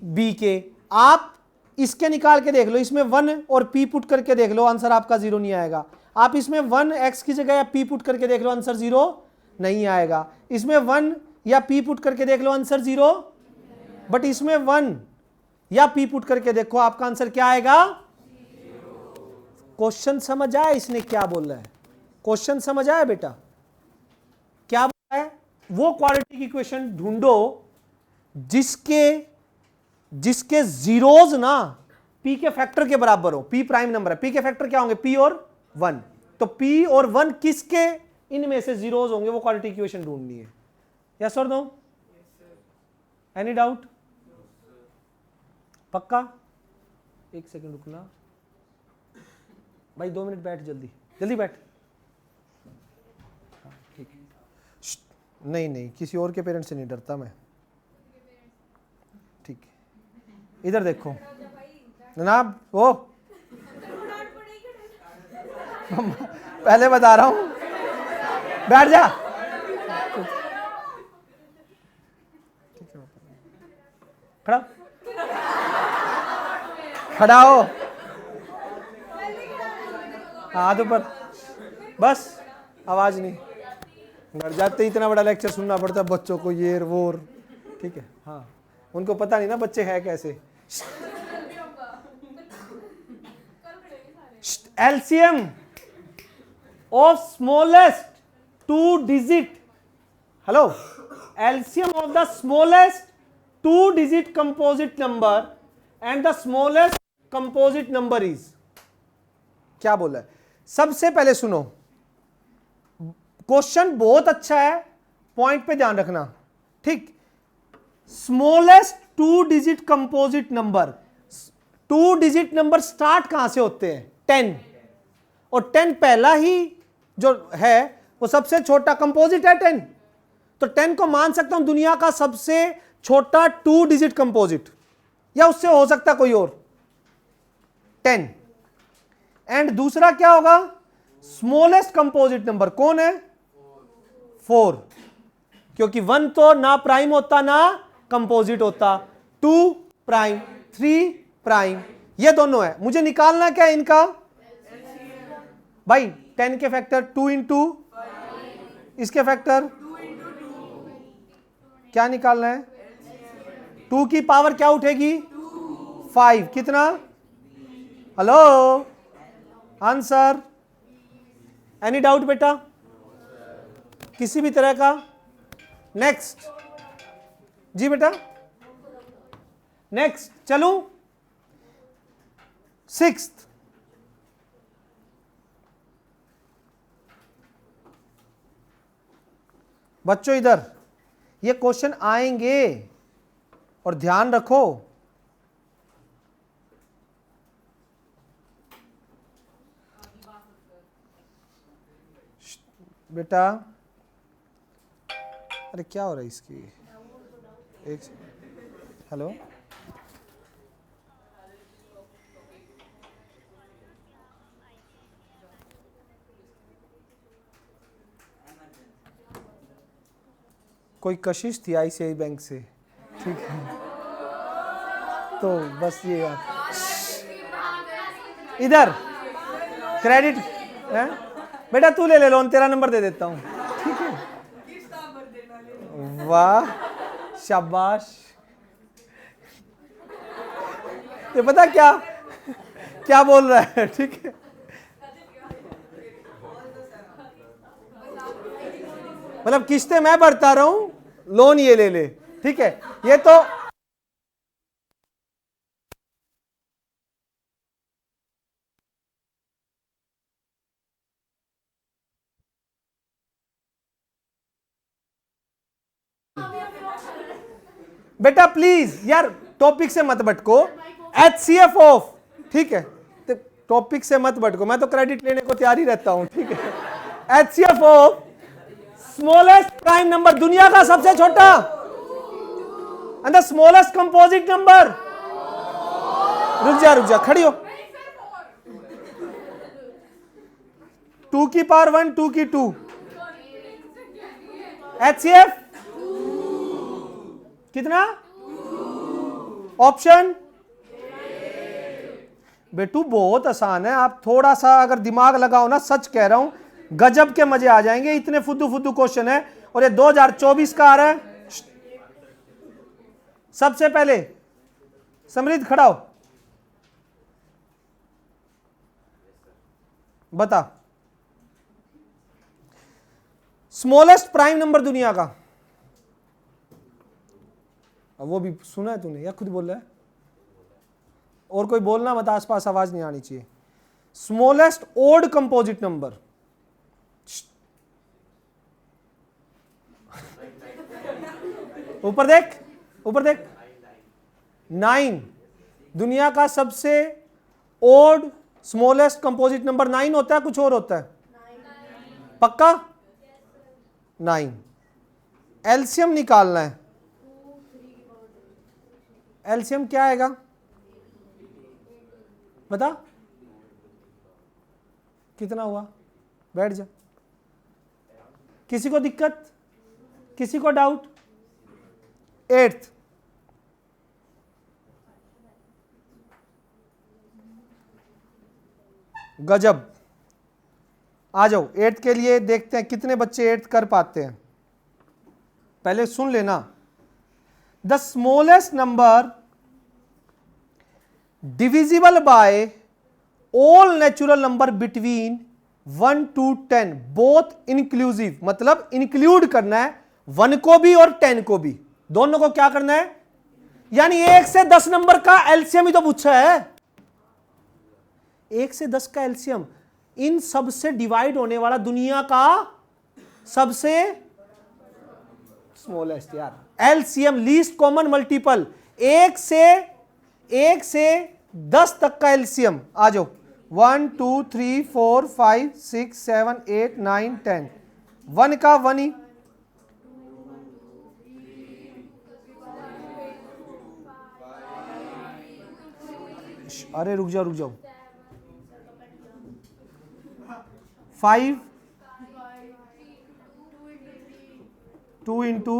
B के। आप इसके निकाल के देख लो, इसमें 1 और p पुट करके देख लो, आंसर आपका 0 नहीं आएगा। आप इसमें 1 x की जगह या p पुट करके देख लो, आंसर 0 नहीं आएगा। इसमें 1 या p पुट करके देख लो, आंसर 0, बट इसमें 1 या p पुट करके देखो, आपका आंसर क्या आएगा? क्वेश्चन समझ आया इसने क्या बोल रहा है? क्वेश्चन समझ आया बेटा? क्या बोल रहा है? वो क्वाड्रेटिक इक्वेशन ढूंढो जिसके जीरोज ना p के फैक्टर के बराबर हो। p प्राइम नंबर है, p के फैक्टर क्या होंगे? p और 1। तो p और 1 किसके इनमें से जीरोज होंगे, वो क्वाड्रेटिक इक्वेशन ढूंढनी है। यस और नो? Any doubt? पक्का? एक सेकंड रुकना भाई, 2 मिनट बैठ, जल्दी जल्दी बैठ। ठीक है, नहीं किसी और के पेरेंट्स से नहीं डरता मैं। ठीक है, इधर देखो जनाब, वो पहले बता रहा हूं, बैठ जा। खड़ा खड़ा हो, हाथ ऊपर, बस आवाज नहीं। घर जाते ही इतना बड़ा लेक्चर सुनना पड़ता है बच्चों को, ये वो। ठीक है, हाँ, उनको पता नहीं ना बच्चे हैं कैसे। LCM of smallest 2 digit, hello, LCM of the smallest 2 digit composite number and the smallest composite number is, क्या बोला है? सबसे पहले सुनो, क्वेश्चन बहुत अच्छा है, पॉइंट पे ध्यान रखना, ठीक। Smallest 2 digit composite number, 2 digit number start कहां से होते हैं? 10, और 10 पहला ही जो है वो सबसे छोटा कंपोजिट है 10, तो 10 को मान सकता हूं दुनिया का सबसे छोटा 2 डिजिट कंपोजिट, या उससे हो सकता कोई और 10। एंड दूसरा क्या होगा? स्मॉलेस्ट कंपोजिट नंबर कौन है? 4, क्योंकि 1 तो ना प्राइम होता ना कंपोजिट होता, 2 प्राइम 3 प्राइम, ये दोनों है। मुझे निकालना क्या है इनका भाई? 10 के फैक्टर 2 इंटू, इसके फैक्टर क्या निकालना है? 2 की पावर क्या उठेगी? 5, कितना? Hello, answer? एनी डाउट बेटा किसी भी तरह का? नेक्स्ट जी बेटा, नेक्स्ट चलूं। 6th, बच्चों इधर ये क्वेश्चन आएंगे और ध्यान रखो, बेटा। अरे क्या हो रहा है इसकी? एक, हेलो, कोई कशिश थी आईसीआई बैंक से, ठीक है, तो बस ये यार इधर क्रेडिट है बेटा, तू ले लोन, तेरा नंबर दे देता हूं, ठीक है। वाह शाबाश। ये पता क्या क्या बोल रहा है, ठीक है। मतलब किस्तें मैं भरता रहा हूं, लोन ये ले ले, ठीक है। ये तो बेटा प्लीज यार टॉपिक से मत भटको, HCF ऑफ, ठीक है, तो टॉपिक से मत भटको, मैं तो क्रेडिट लेने को तैयार ही रहता हूं, ठीक है। HCF of smallest prime number, दुनिया का सबसे छोटा, and the smallest composite number. रुक जा खड़ी हो। 2 की पावर 1, 2 की 2, HCF कितना? ऑप्शन बेटू बहुत आसान है, आप थोड़ा सा अगर दिमाग लगाओ ना, सच कह रहा हूं गजब के मजे आ जाएंगे। इतने फुद्दू फुद्दू क्वेश्चन है और ये 2024 का आ रहा है। सबसे पहले समृद्ध खड़ा हो, बता स्मॉलेस्ट प्राइम नंबर दुनिया का। अब वो भी सुना है तूने या खुद बोल रहा है? और कोई बोलना मत, आसपास आवाज नहीं आनी चाहिए। स्मॉलेस्ट ओड कंपोजिट नंबर, ऊपर देख, ऊपर देख। 9 दुनिया का सबसे ओड स्मॉलेस्ट कंपोजिट नंबर 9 होता है, कुछ और होता है? पक्का 9। एलसीएम निकालना है। एलसीएम क्या आएगा बता? कितना हुआ? बैठ जा। किसी को दिक्कत, किसी को डाउट? 8th गजब। आ जाओ 8th के लिए, देखते हैं कितने बच्चे 8th कर पाते हैं। पहले सुन लेना, the smallest number divisible by all natural number between 1 to 10 both inclusive, मतलब इंक्लूड करना है 1 को भी और 10 को भी, दोनों को क्या करना है? यानी 1 से 10 नंबर का एलसीएम ही तो पूछा है। 1 से 10 का एलसीएम, इन सब से डिवाइड होने वाला दुनिया का सबसे स्मॉलेस्ट यार एलसीएम, लीस्ट कॉमन मल्टीपल। 1 से 10 तक का एलसीएम। आ जाओ 1 2 3 4 5 6 7 8 9 10। 1 का 1 ही, अरे रुक जाओ रुक जाओ। 5 2 into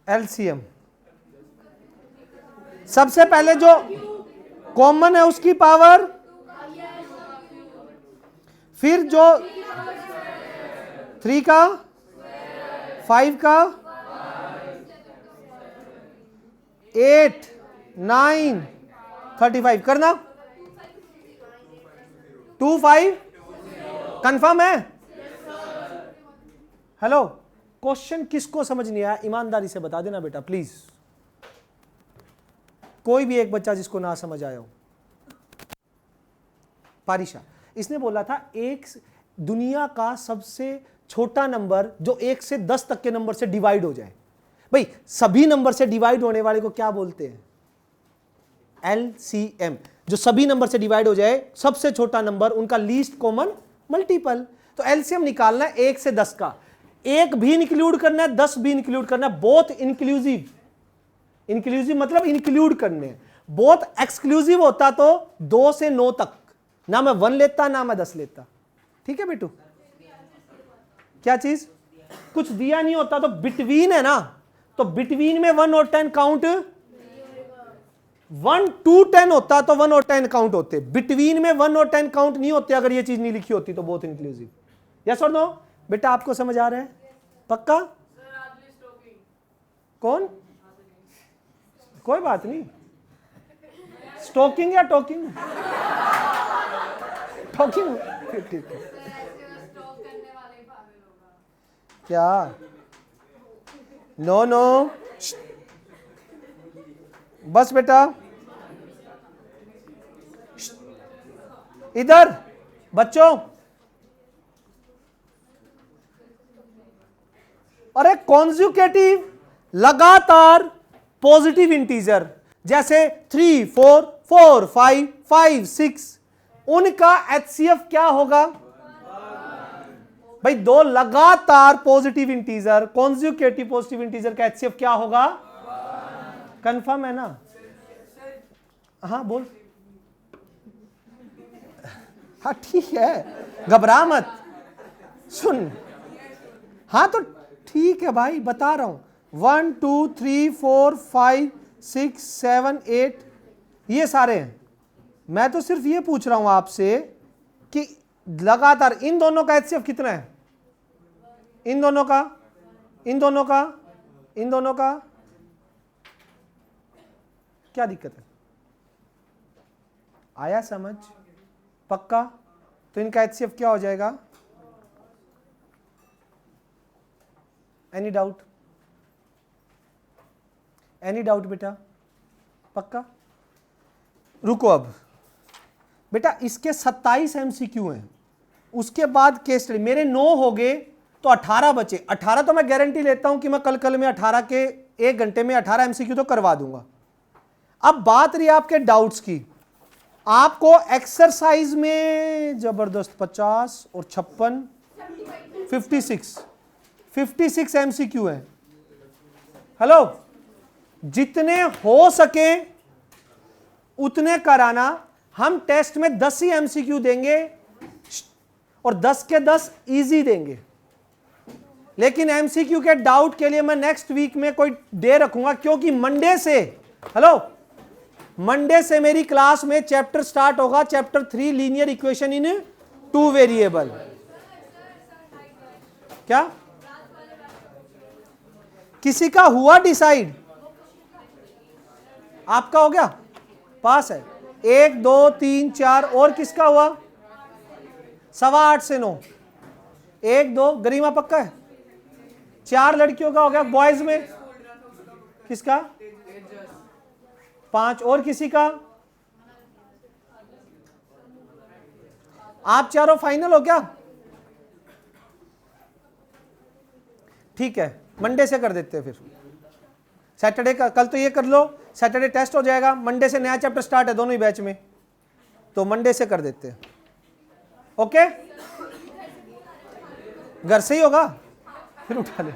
एलसीएम। सबसे पहले जो कॉमन है उसकी पावर, फिर जो 3 का, 5 का, 8 9 35 करना। 2 5 कंफर्म है? हेलो, क्वेश्चन किसको समझ नहीं आया ईमानदारी से बता देना बेटा प्लीज। कोई भी एक बच्चा जिसको ना समझ आया हो। पारिशा, इसने बोला था एक दुनिया का सबसे छोटा नंबर जो 1 से 10 तक के नंबर से डिवाइड हो जाए। भाई सभी नंबर से डिवाइड होने वाले को क्या बोलते हैं? एलसीएम। जो सभी नंबर से डिवाइड हो जाए, सबसे छोटा नंबर, उनका लीस्ट कॉमन मल्टीपल। तो एलसीएम निकालना है 1 से 10 का। 1 भी इंक्लूड करना है, 10 भी इंक्लूड करना है, बोथ इंक्लूसिव। इंक्लूसिव मतलब इंक्लूड करने। बोथ एक्सक्लूसिव होता तो 2 से 9 तक, ना मैं 1 लेता ना मैं 10 लेता। ठीक है बेटू? क्या चीज? कुछ दिया नहीं होता तो बिटवीन है ना, तो बिटवीन में 1 और 10 काउंट, 1 to 10 होता तो 1 और 10 काउंट होते। बिटवीन में 1 और 10 काउंट नहीं होते अगर ये चीज नहीं लिखी होती तो बोथ इंक्लूसिव। यस और नो? बेटा आपको समझ आ रहा है? पक्का? कौन? कोई बात नहीं। स्टोकिंग या टोकिंग? टोकिंग। ठीक है। क्या? नो नो, बस बेटा इधर बच्चों। अरे कॉन्जुकेटिव लगातार पॉजिटिव इंटीजर जैसे 3 4 4 5 5 6, उनका एचसीएफ क्या होगा? भाई 2 लगातार positive integer, conjugative positive integer का एचसीएफ क्या होगा? कंफर्म है ना? हाँ बोल। हाँ ठीक है, घबरा मत। सुन, हाँ तो ठीक है भाई, बता रहा हूं। 1 2 3 4 5 6 7 8 ये सारे हैं। मैं तो सिर्फ ये पूछ रहा हूं आपसे कि लगातार इन दोनों का HCF कितना है, इन दोनों का, इन दोनों का, इन दोनों का, क्या दिक्कत है? आया समझ? पक्का? तो इनका HCF क्या हो जाएगा? Any doubt? एनी डाउट बेटा? पक्का? रुको अब बेटा, इसके 27 MCQ हैं, उसके बाद केस स्टडी। मेरे 9 हो गए तो 18 बचे। 18 तो मैं गारंटी लेता हूं कि मैं कल में 18 के 1 घंटे में 18 MCQ तो करवा दूंगा। अब बात रही आपके डाउट्स की। आपको एक्सरसाइज में जबरदस्त 50 और 56 56 MCQ है। हेलो, जितने हो सके उतने कराना। हम टेस्ट में 10 ही MCQ देंगे और 10 के 10 इजी देंगे, लेकिन MCQ के डाउट के लिए मैं नेक्स्ट वीक में कोई डे रखूंगा, क्योंकि मंडे से, हेलो, मंडे से मेरी क्लास में चैप्टर स्टार्ट होगा, chapter 3 linear equation in 2 variable. क्या किसी का हुआ डिसाइड? आपका हो गया, पास है। 1 2 3 4 और किसका हुआ? 8:15 से 9। 1 2 गरिमा पक्का है। 4 लड़कियों का हो गया। बॉयज में किसका? 5 और किसी का? आप चारों फाइनल हो क्या? ठीक है, मंडे से कर देते हैं फिर। सैटरडे का, कल तो ये कर लो, सैटरडे टेस्ट हो जाएगा, मंडे से नया चैप्टर स्टार्ट है दोनों ही बैच में, तो मंडे से कर देते हैं। ओके, घर से ही होगा, फिर उठा ले।